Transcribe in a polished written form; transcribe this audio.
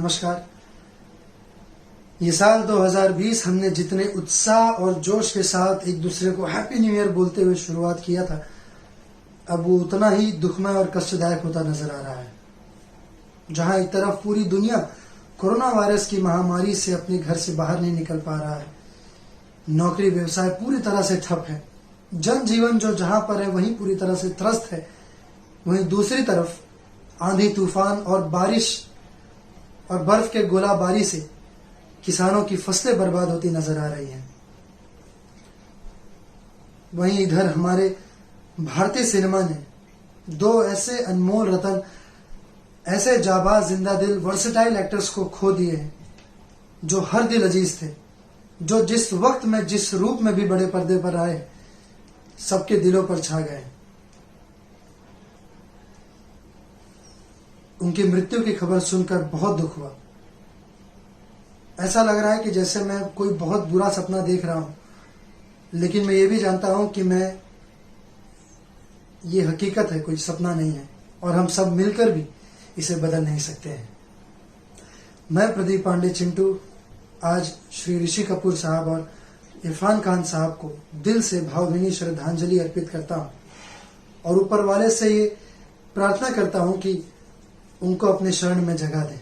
नमस्कार। ये साल 2020 हमने जितने उत्साह और जोश के साथ एक दूसरे को हैप्पी न्यू ईयर बोलते हुए शुरुआत किया था, अब वो उतना ही दुखमय और कष्टदायक होता नजर आ रहा है। जहां एक तरफ पूरी दुनिया कोरोना वायरस की महामारी से अपने घर से बाहर नहीं निकल पा रहा है, नौकरी व्यवसाय पूरी तरह से ठप है, जनजीवन जो जहां पर है वहीं पूरी तरह से त्रस्त है, वहीं दूसरी तरफ आंधी तूफान और बारिश और बर्फ के गोलाबारी से किसानों की फसलें बर्बाद होती नजर आ रही हैं। वहीं इधर हमारे भारतीय सिनेमा ने दो ऐसे अनमोल रतन, ऐसे जाबाज, जिंदा दिल, वर्सेटाइल एक्टर्स को खो दिए हैं जो हर दिल अजीज थे, जो जिस वक्त में जिस रूप में भी बड़े पर्दे पर आए सबके दिलों पर छा गए। उनकी मृत्यु की खबर सुनकर बहुत दुख हुआ। ऐसा लग रहा है कि जैसे मैं कोई बहुत बुरा सपना देख रहा हूं, लेकिन मैं ये भी जानता हूं कि ये हकीकत है, कोई सपना नहीं है, और हम सब मिलकर भी इसे बदल नहीं सकते हैं। मैं प्रदीप पांडे चिंटू आज श्री ऋषि कपूर साहब और इरफान खान साहब को दिल से भावभीनी श्रद्धांजलि अर्पित करता हूं और ऊपर वाले से ये प्रार्थना करता हूं कि उनको अपने शरण में जगह दें।